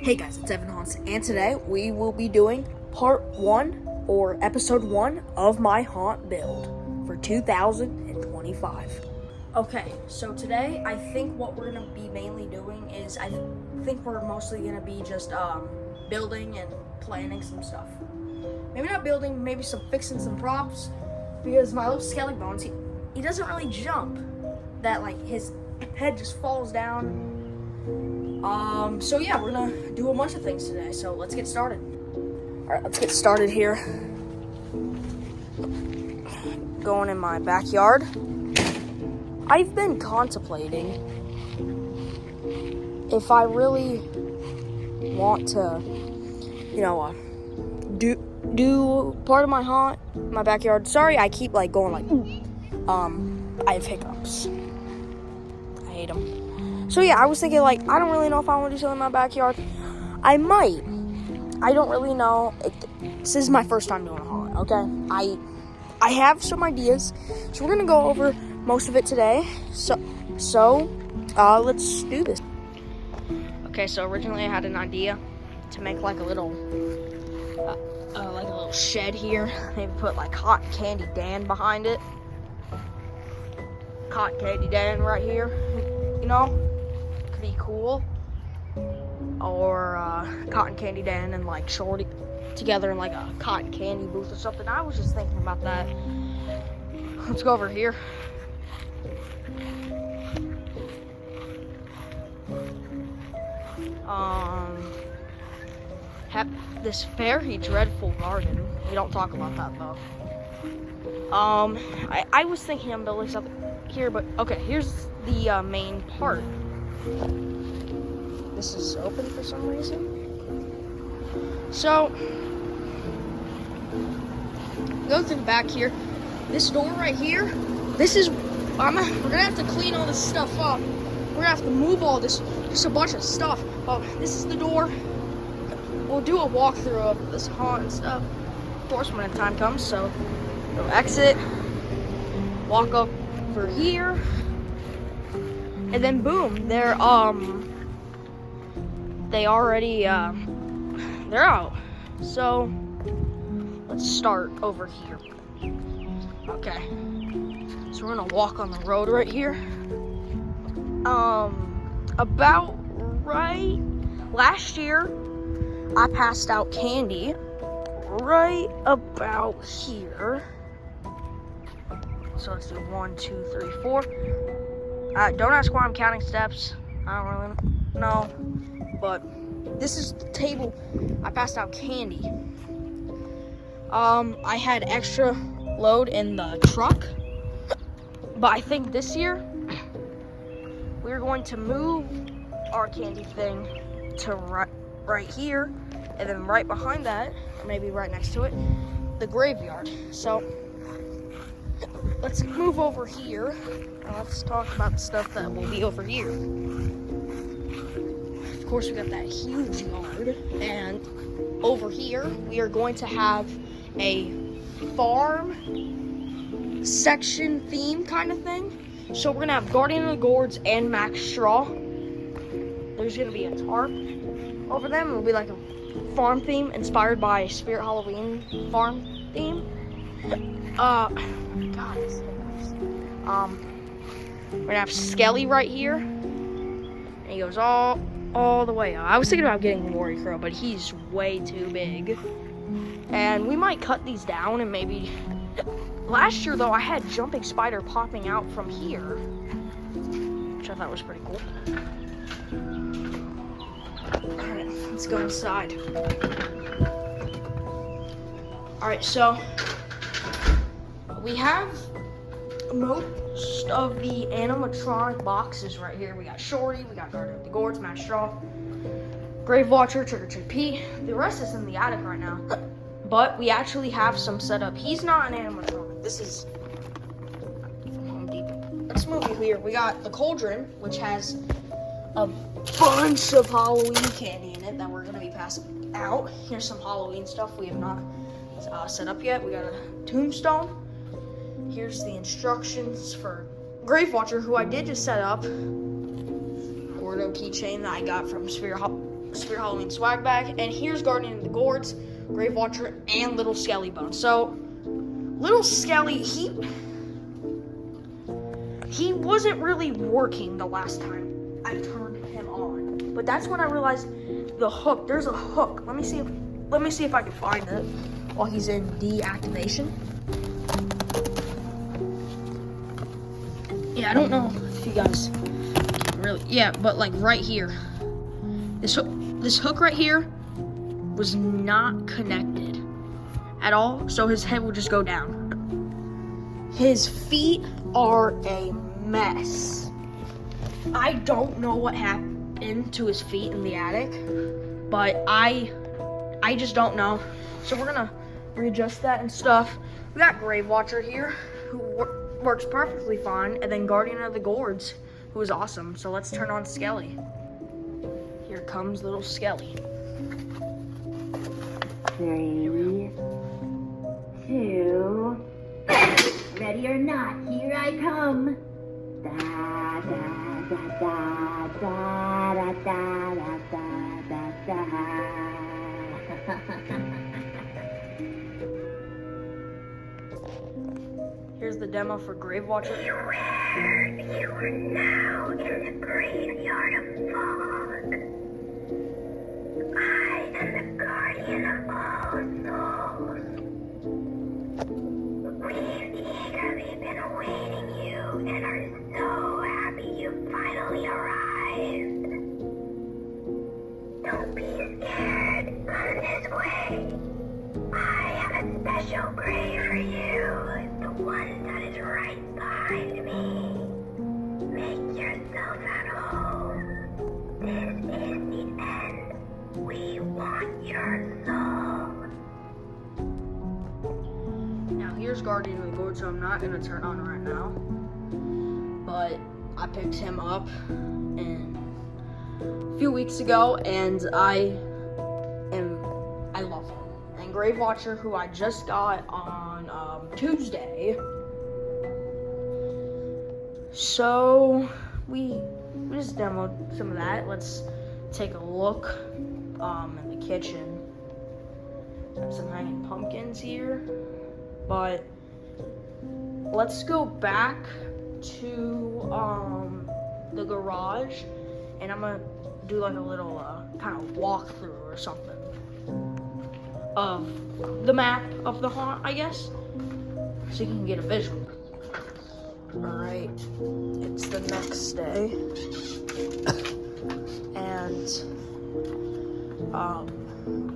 Hey guys, it's Evan Hans, and today we will be doing part 1 or episode 1 of my haunt build for 2025. Okay, so today I think what we're going to be mainly doing is I think we're mostly going to be just building and planning some stuff. Maybe not building, maybe fixing some props, because my little Skelly Bones, he doesn't really jump. That like his head just falls down. So yeah, we're gonna do a bunch of things today, so let's get started. Alright, let's get started here. Going in my backyard. I've been contemplating if I really want to, do part of my haunt in my backyard. Sorry, I keep going I have hiccups. I hate them. So yeah, I was thinking I don't really know if I want to do something in my backyard. I might. I don't really know. This is my first time doing a haunt, okay? I have some ideas, so we're gonna go over most of it today. So let's do this. Okay, so originally I had an idea to make like a little shed here. Maybe put Cotton Candy Dan behind it. Cotton Candy Dan right here, could be cool. Or Cotton Candy Dan and Shorty together in a cotton candy booth or something. I was just thinking about that. Let's go over here. Have this very dreadful garden. We don't talk about that though. I was thinking I'm building something here, but okay, here's the main part. This is open for some reason. So, go to the back here. This door right here, we're gonna have to clean all this stuff up. We're gonna have to move all this, just a bunch of stuff. Oh, this is the door. We'll do a walkthrough of this haunt and stuff, of course, when the time comes. So, we'll exit, walk up over here, and then boom, they're out. So let's start over here. Okay, so we're gonna walk on the road right here. About right last year I passed out candy right about here. So let's do 1, 2, 3, 4. Don't ask why I'm counting steps. I don't really know. But this is the table I passed out candy. I had extra load in the truck. But I think this year we're going to move our candy thing to right here. And then right behind that, or maybe right next to it, the graveyard. So let's move over here. Let's talk about the stuff that will be over here. Of course, we got that huge yard. And over here, we are going to have a farm section theme kind of thing. So we're going to have Guardian of the Gourds and Max Straw. There's going to be a tarp over them. It'll be like a farm theme inspired by Spirit Halloween farm theme. We're gonna have Skelly right here, and he goes all the way out. I was thinking about getting Glory Crow, but he's way too big. And we might cut these down and maybe. Last year though, I had Jumping Spider popping out from here, which I thought was pretty cool. Alright, let's go inside. Alright, so we have most of the animatronic boxes right here. We got Shorty, we got Guardian of the Gourds, Matt Straw, Grave Watcher, Trick or Treat Pete. The rest is in the attic right now. But we actually have some set up. He's not an animatronic. This is from Home Depot. Let's move you here. We got the cauldron, which has a bunch of Halloween candy in it that we're gonna be passing out. Here's some Halloween stuff we have not set up yet. We got a tombstone. Here's the instructions for Grave Watcher, who I did just set up. Gordo keychain that I got from Spirit Spirit Halloween swag bag. And here's Guardian of the Gourds, Grave Watcher, and Little Skelly Bone. So, Little Skelly, he wasn't really working the last time I turned him on. But that's when I realized the hook. There's a hook. Let me see if I can find it while he's in deactivation. Yeah, I don't know if you guys really. Yeah, but like right here, this hook right here was not connected at all, so his head would just go down. His feet are a mess. I don't know what happened to his feet in the attic, but I just don't know. So we're gonna readjust that and stuff. We got Grave Watcher here, who works perfectly fine, and then Guardian of the Gourds, who is awesome. So let's turn on Skelly. Here comes Little Skelly. 3, 2, ready or not, here I come. Da da da da da da da da da da. Here's the demo for Grave Watcher. Beware, you are now in the graveyard of fog. I am the guardian of all souls. We've eagerly been awaiting you and are so happy you finally arrived. Don't be scared, come this way. I have a special grave for you, the one that is right behind me. Make yourself at home. This is the end. We want your soul. Now here's Guardian of the Gourd, so I'm not gonna turn on right now. But I picked him up a few weeks ago, and I love him. And Grave Watcher, who I just got on Tuesday. So we just demoed some of that. Let's take a look in the kitchen. Got some hanging pumpkins here, but let's go back to the garage, and I'm gonna do like a little kind of walkthrough or something of the map of the haunt, I guess, so you can get a visual. Alright, it's the next day, and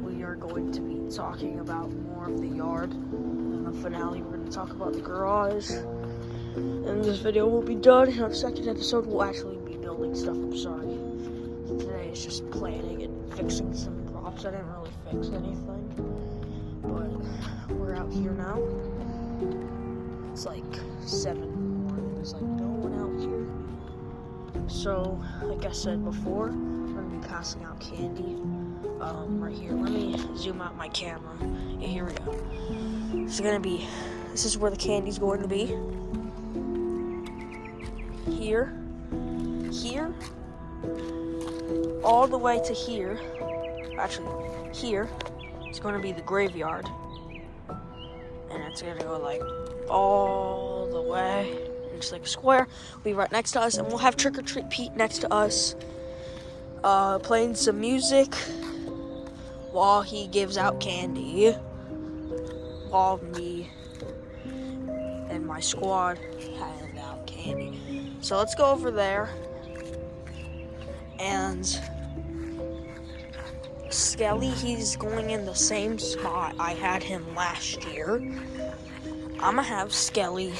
we are going to be talking about more of the yard. In the finale, we're going to talk about the garage, and this video will be done. In our second episode, we'll actually be building stuff. I'm sorry. Today is just planning and fixing some props. I didn't really fix anything, but we're out here now. It's like 7 in the morning. There's like no one out here. So, like I said before, I'm gonna be passing out candy. Right here. Let me zoom out my camera. Yeah, here we go. This is where the candy's going to be. Here, all the way to here. Actually, here is going to be the graveyard, and it's going to go like all the way. It's like a square. We'll be right next to us, and we'll have Trick or Treat Pete next to us, playing some music while he gives out candy, while me and my squad hand out candy. So let's go over there, and Skelly, he's going in the same spot I had him last year. I'm gonna have Skelly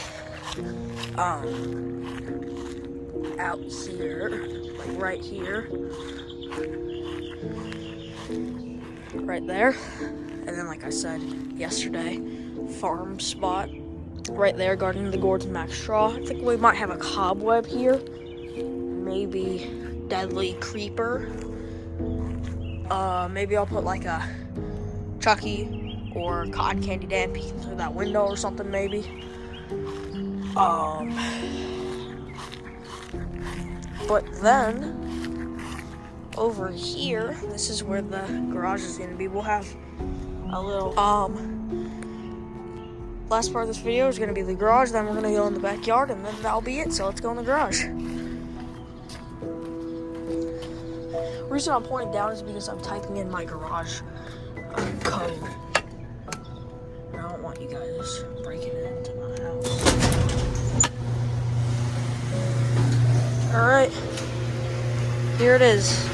out here, like right here, right there, and then like I said yesterday, farm spot right there, Guardian of the Gourds and Max Straw. I think we might have a cobweb here, maybe deadly creeper. Maybe I'll put like a Chucky or cotton candy Dan peeking through that window or something, maybe. But then over here, this is where the garage is gonna be. We'll have a little, last part of this video is gonna be the garage, then we're gonna go in the backyard, and then that'll be it. So let's go in the garage. The reason I'm pointing down is because I'm typing in my garage code. I don't want you guys breaking into my house. Alright, here it is.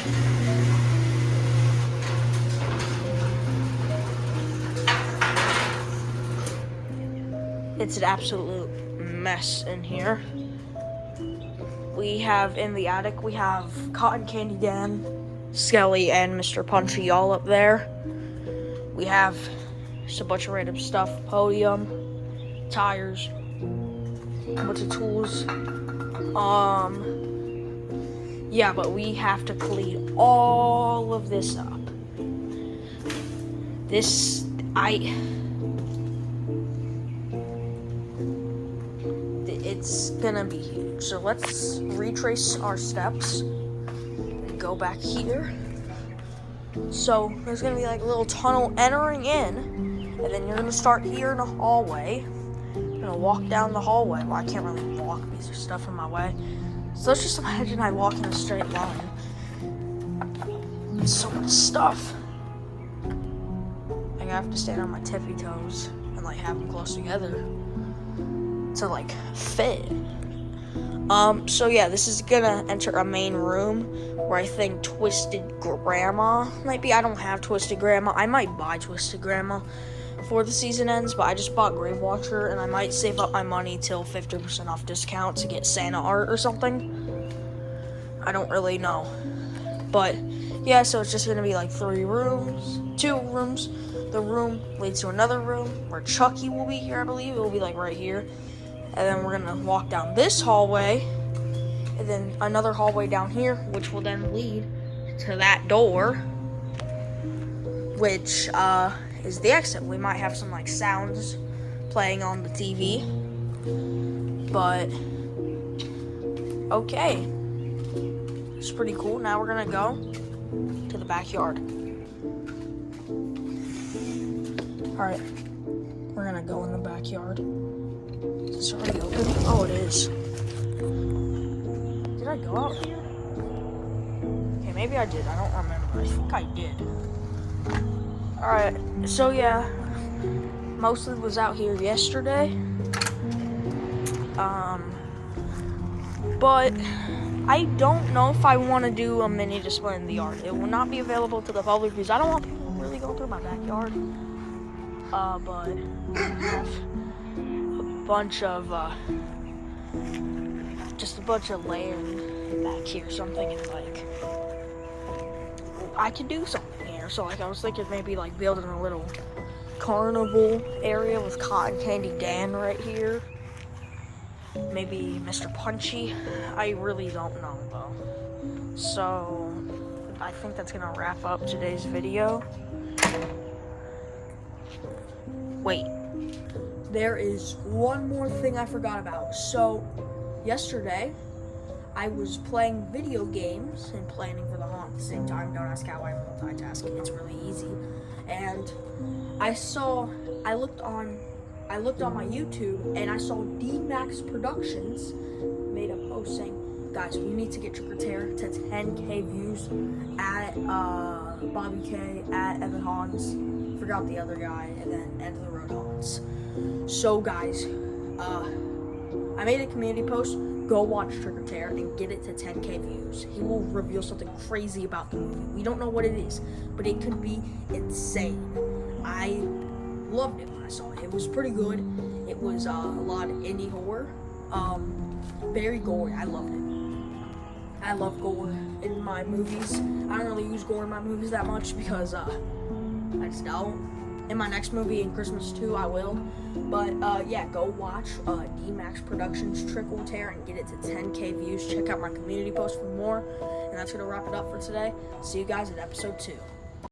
It's an absolute mess in here. We have in the attic, we have Cotton Candy Dan, Skelly, and Mr. Punchy all up there. We have just a bunch of random stuff, podium, tires, a bunch of tools. Yeah, but we have to clean all of this up. It's gonna be huge. So let's retrace our steps and go back here. So there's gonna be like a little tunnel entering in, and then you're gonna start here in a hallway. You're gonna walk down the hallway. Well, I can't really walk because there's stuff in my way. So let's just imagine I walk in a straight line. So much stuff. I have to stand on my tippy toes and like have them close together to like fit. So yeah, this is gonna enter a main room where I think Twisted Grandma might be. I don't have Twisted Grandma. I might buy Twisted Grandma before the season ends, but I just bought Grave Watcher, and I might save up my money till 50% off discount to get Santa art or something. I don't really know. But yeah, so it's just gonna be like 2 rooms. The room leads to another room where Chucky will be here, I believe. It will be like right here. And then we're gonna walk down this hallway, and then another hallway down here, which will then lead to that door, which is the exit. We might have some like sounds playing on the TV, but okay, it's pretty cool. Now we're gonna go to the backyard. All right, we're gonna go in the backyard. Is it already open? Oh, it is. Did I go out here? Okay, maybe I did. I don't remember. I think I did. Alright, so yeah. Mostly was out here yesterday. But I don't know if I want to do a mini display in the yard. It will not be available to the public because I don't want people really going through my backyard. But I have bunch of just a bunch of land back here, so I'm thinking like I could do something here. So like I was thinking maybe like building a little carnival area with Cotton Candy Dan right here, maybe Mr. Punchy. I really don't know though. So I think that's gonna wrap up today's video. Wait, there is one more thing I forgot about. So, yesterday, I was playing video games and planning for the haunt at the same time. Don't ask how I multitask. It's really easy. And I looked on my YouTube and I saw D-Max Productions made a post saying, guys, we need to get Trick or Terror to 10K views at Bobby K, at Evan Hans, forgot the other guy, and then End of the Road Hans. So guys, I made a community post. Go watch Trick or Terror and get it to 10K views. He will reveal something crazy about the movie. We don't know what it is, but it could be insane. I loved it when I saw it. It was pretty good. It was a lot of indie horror. Very gory. I loved it. I love gore in my movies. I don't really use gore in my movies that much because I just don't. In my next movie, in Christmas 2, I will. But yeah, go watch D-Max Productions Trick or Terror and get it to 10K views. Check out my community post for more. And that's going to wrap it up for today. See you guys at episode 2.